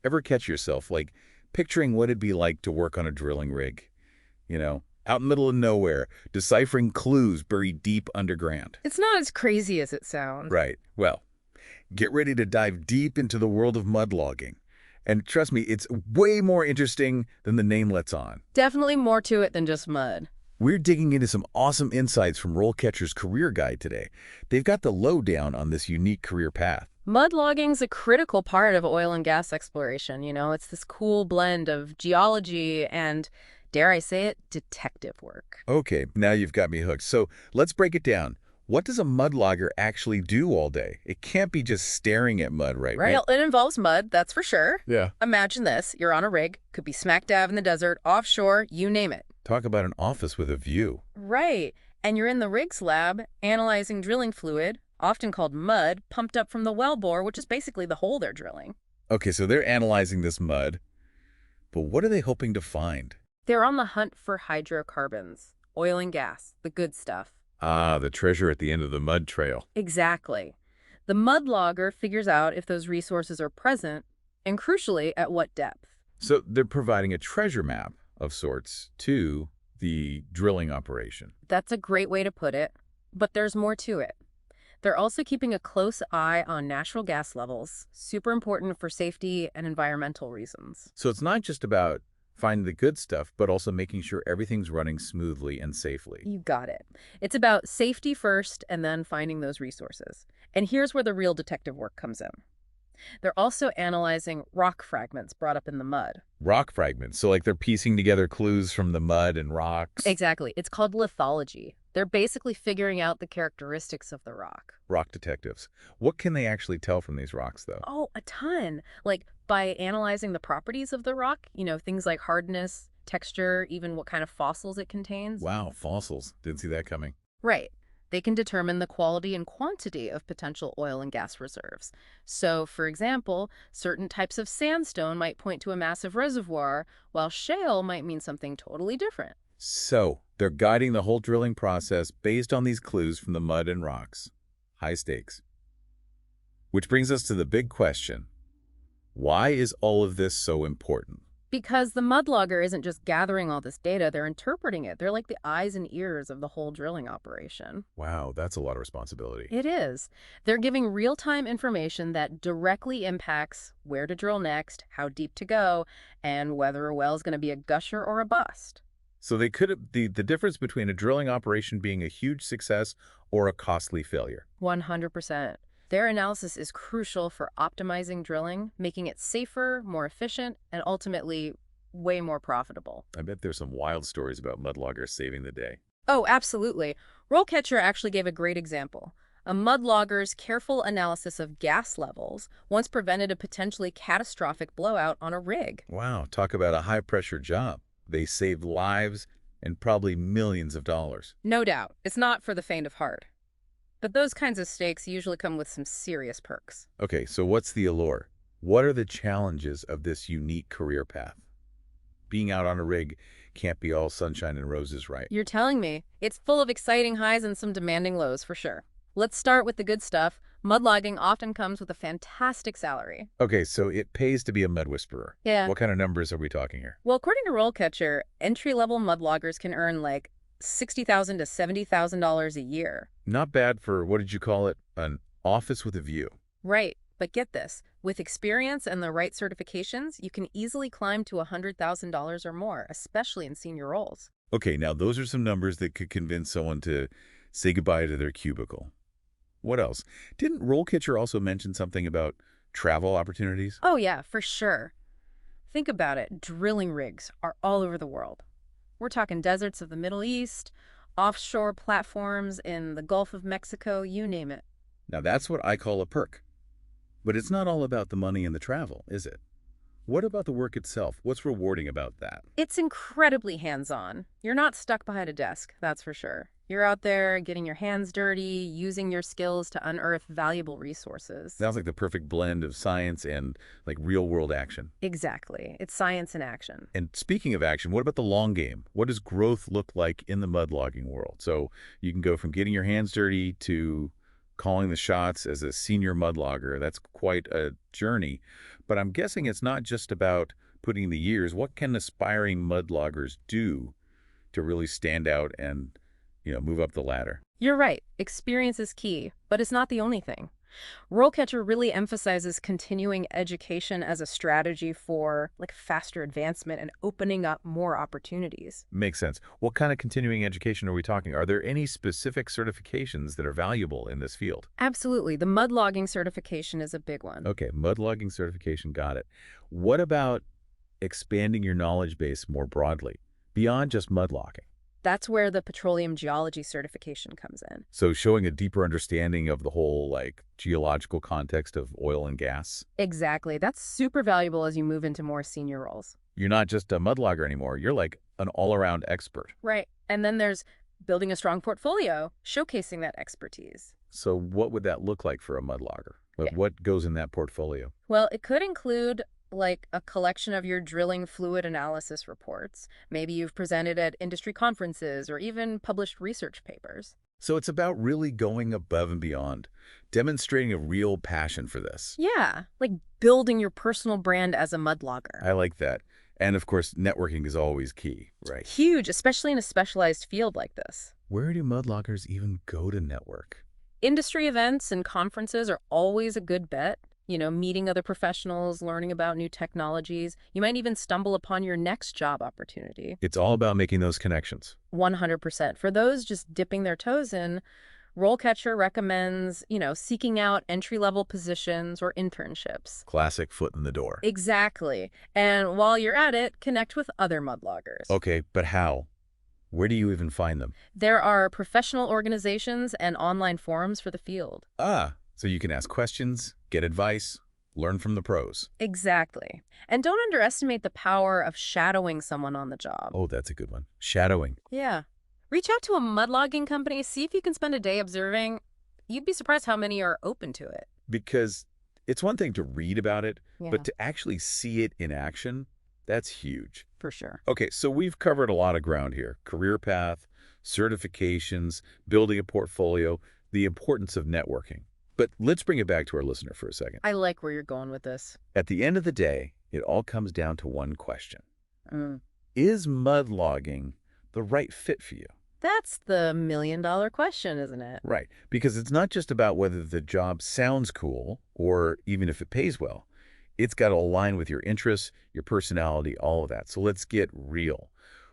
Ever catch yourself, like, picturing what it'd be like to work on a drilling rig? Out in the middle of nowhere, deciphering clues buried deep underground. It's not as crazy as it sounds. Right. Well, get ready to dive deep into the world of mud logging. And trust me, it's way more interesting than the name lets on. Definitely more to it than just mud. We're digging into some awesome insights from RoleCatcher's career guide today. They've got the lowdown on this unique career path. Mud logging's a critical part of oil and gas exploration. It's this cool blend of geology and, dare I say it, detective work. Okay, now you've got me hooked. So let's break it down. What does a mud logger actually do all day? It can't be just staring at mud, right? Right, it involves mud, that's for sure. Yeah. Imagine this, you're on a rig, could be smack dab in the desert, offshore, you name it. Talk about an office with a view. Right, and you're in the rig's lab analyzing drilling fluid, often called mud, pumped up from the wellbore, which is basically the hole they're drilling. Okay, so they're analyzing this mud, but what are they hoping to find? They're on the hunt for hydrocarbons, oil and gas, the good stuff. Ah, the treasure at the end of the mud trail. Exactly. The mud logger figures out if those resources are present, and crucially, at what depth. So they're providing a treasure map of sorts to the drilling operation. That's a great way to put it, but there's more to it. They're also keeping a close eye on natural gas levels, super important for safety and environmental reasons. So it's not just about finding the good stuff, but also making sure everything's running smoothly and safely. You got it. It's about safety first and then finding those resources. And here's where the real detective work comes in. They're also analyzing rock fragments brought up in the mud. Rock fragments. So like they're piecing together clues from the mud and rocks. Exactly. It's called lithology. They're basically figuring out the characteristics of the rock. Rock detectives. What can they actually tell from these rocks, though? Oh, a ton. Like by analyzing the properties of the rock, things like hardness, texture, even what kind of fossils it contains. Wow, fossils. Didn't see that coming. Right. They can determine the quality and quantity of potential oil and gas reserves. So, for example, certain types of sandstone might point to a massive reservoir, while shale might mean something totally different. So, they're guiding the whole drilling process based on these clues from the mud and rocks. High stakes. Which brings us to the big question. Why is all of this so important? Because the mud logger isn't just gathering all this data, they're interpreting it. They're like the eyes and ears of the whole drilling operation. Wow, that's a lot of responsibility. It is. They're giving real-time information that directly impacts where to drill next, how deep to go, and whether a well is going to be a gusher or a bust. So they could have the difference between a drilling operation being a huge success or a costly failure. 100%. Their analysis is crucial for optimizing drilling, making it safer, more efficient, and ultimately way more profitable. I bet there's some wild stories about mudloggers saving the day. Oh, absolutely. RoleCatcher actually gave a great example. A mudlogger's careful analysis of gas levels once prevented a potentially catastrophic blowout on a rig. Wow, talk about a high-pressure job. They saved lives and probably millions of dollars. No doubt. It's not for the faint of heart. But those kinds of stakes usually come with some serious perks. Okay, so what's the allure? What are the challenges of this unique career path? Being out on a rig can't be all sunshine and roses, right? You're telling me. It's full of exciting highs and some demanding lows, for sure. Let's start with the good stuff. Mudlogging often comes with a fantastic salary. Okay, so it pays to be a mud whisperer. Yeah. What kind of numbers are we talking here? Well, according to RoleCatcher, entry-level mudloggers can earn like $60,000 to $70,000 a year. Not bad for, what did you call it? An office with a view. Right, but get this. With experience and the right certifications, you can easily climb to $100,000 or more, especially in senior roles. Okay, now those are some numbers that could convince someone to say goodbye to their cubicle. What else? Didn't RoleCatcher also mention something about travel opportunities? Oh yeah, for sure. Think about it. Drilling rigs are all over the world. We're talking deserts of the Middle East, offshore platforms in the Gulf of Mexico, you name it. Now that's what I call a perk. But it's not all about the money and the travel, is it? What about the work itself? What's rewarding about that? It's incredibly hands-on. You're not stuck behind a desk, that's for sure. You're out there getting your hands dirty, using your skills to unearth valuable resources. Sounds like the perfect blend of science and like real-world action. Exactly. It's science in action. And speaking of action, what about the long game? What does growth look like in the mud logging world? So you can go from getting your hands dirty to calling the shots as a senior mudlogger. That's quite a journey. But I'm guessing it's not just about putting in the years. What can aspiring mudloggers do to really stand out and, move up the ladder? You're right. Experience is key, but it's not the only thing. RoleCatcher really emphasizes continuing education as a strategy for faster advancement and opening up more opportunities. Makes sense. What kind of continuing education are we talking? Are there any specific certifications that are valuable in this field? Absolutely. The mud logging certification is a big one. Okay, mudlogging certification, got it. What about expanding your knowledge base more broadly, beyond just mudlogging? That's where the petroleum geology certification comes in. So showing a deeper understanding of the whole, geological context of oil and gas. Exactly. That's super valuable as you move into more senior roles. You're not just a mudlogger anymore. You're like an all-around expert. Right. And then there's building a strong portfolio, showcasing that expertise. So what would that look like for a mudlogger? Yeah. What goes in that portfolio? Well, it could include a collection of your drilling fluid analysis reports. Maybe you've presented at industry conferences or even published research papers. So it's about really going above and beyond, demonstrating a real passion for this. Yeah, like building your personal brand as a mudlogger. I like that. And of course, networking is always key, right? Huge, especially in a specialized field like this. Where do mudloggers even go to network? Industry events and conferences are always a good bet. Meeting other professionals, learning about new technologies. You might even stumble upon your next job opportunity. It's all about making those connections. 100%. For those just dipping their toes in, RoleCatcher recommends, seeking out entry-level positions or internships. Classic foot in the door. Exactly. And while you're at it, connect with other mudloggers. Okay, but how? Where do you even find them? There are professional organizations and online forums for the field. So you can ask questions, get advice, learn from the pros. Exactly. And don't underestimate the power of shadowing someone on the job. Oh, that's a good one. Shadowing. Yeah. Reach out to a mudlogging company, see if you can spend a day observing. You'd be surprised how many are open to it. Because it's one thing to read about it, Yeah. but to actually see it in action, that's huge. For sure. Okay, so we've covered a lot of ground here. Career path, certifications, building a portfolio, the importance of networking. But let's bring it back to our listener for a second. I like where you're going with this. At the end of the day, it all comes down to one question. Mm. Is mudlogging the right fit for you? That's the million-dollar question, isn't it? Right, because it's not just about whether the job sounds cool or even if it pays well. It's got to align with your interests, your personality, all of that. So let's get real.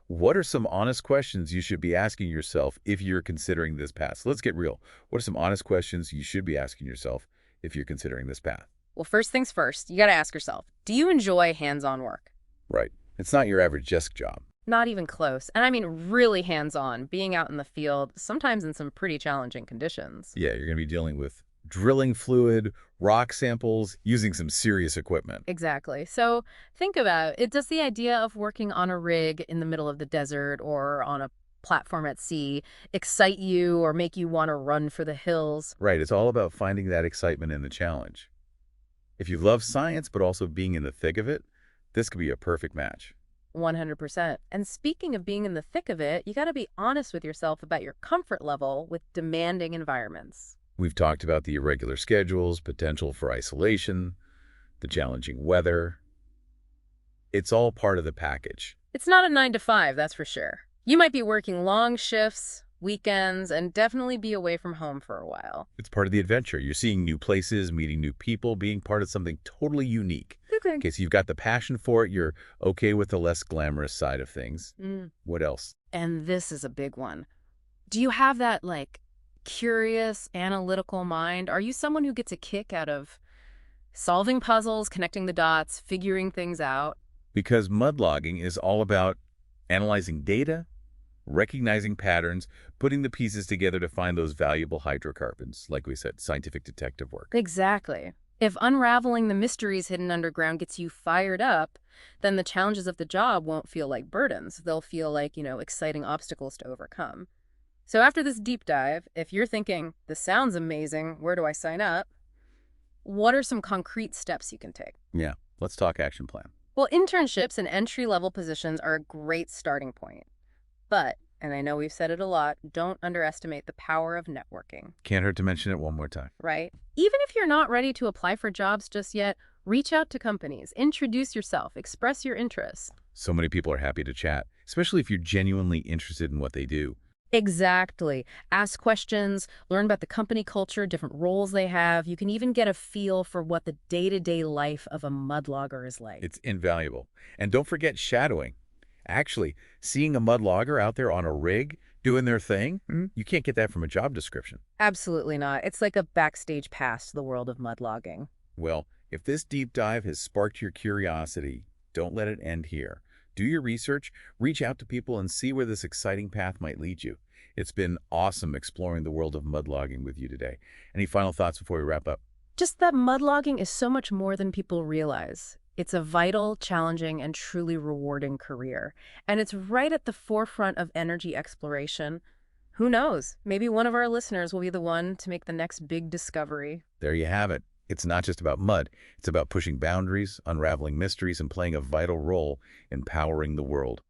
What are some honest questions you should be asking yourself if you're considering this path? So let's get real. What are some honest questions you should be asking yourself if you're considering this path? Well, first things first, you got to ask yourself, do you enjoy hands-on work? Right. It's not your average desk job. Not even close. And I mean really hands-on, being out in the field, sometimes in some pretty challenging conditions. Yeah, you're going to be dealing with drilling fluid, rock samples, using some serious equipment. Exactly. So think about it. Does the idea of working on a rig in the middle of the desert or on a platform at sea excite you or make you want to run for the hills? Right. It's all about finding that excitement in the challenge. If you love science, but also being in the thick of it, this could be a perfect match. 100%. And speaking of being in the thick of it, you got to be honest with yourself about your comfort level with demanding environments. We've talked about the irregular schedules, potential for isolation, the challenging weather. It's all part of the package. It's not a 9 to 5, that's for sure. You might be working long shifts, weekends, and definitely be away from home for a while. It's part of the adventure. You're seeing new places, meeting new people, being part of something totally unique. Okay, so you've got the passion for it. You're okay with the less glamorous side of things. What else? And this is a big one. Do you have that, curious, analytical mind? Are you someone who gets a kick out of solving puzzles, connecting the dots, figuring things out? Because mudlogging is all about analyzing data, recognizing patterns, putting the pieces together to find those valuable hydrocarbons, like we said, scientific detective work. Exactly. If unraveling the mysteries hidden underground gets you fired up, then the challenges of the job won't feel like burdens. They'll feel like, exciting obstacles to overcome. So after this deep dive, if you're thinking, this sounds amazing, where do I sign up? What are some concrete steps you can take? Yeah, let's talk action plan. Well, internships and entry-level positions are a great starting point. But And I know we've said it a lot, don't underestimate the power of networking, Can't hurt to mention it one more time. right? Even if you're not ready to apply for jobs just yet, reach out to companies, introduce yourself, express your interests. So many people are happy to chat, especially if you're genuinely interested in what they do. Exactly. Ask questions, learn about the company culture, different roles they have. You can even get a feel for what the day-to-day life of a mudlogger is like. It's invaluable. And don't forget shadowing. Actually, seeing a mud logger out there on a rig doing their thing, you can't get that from a job description. Absolutely not. It's like a backstage pass to the world of mudlogging. Well, if this deep dive has sparked your curiosity, don't let it end here. Do your research, reach out to people, and see where this exciting path might lead you. It's been awesome exploring the world of mudlogging with you today. Any final thoughts before we wrap up? Just that mudlogging is so much more than people realize. It's a vital, challenging, and truly rewarding career. And it's right at the forefront of energy exploration. Who knows? Maybe one of our listeners will be the one to make the next big discovery. There you have it. It's not just about mud. It's about pushing boundaries, unraveling mysteries, and playing a vital role in powering the world.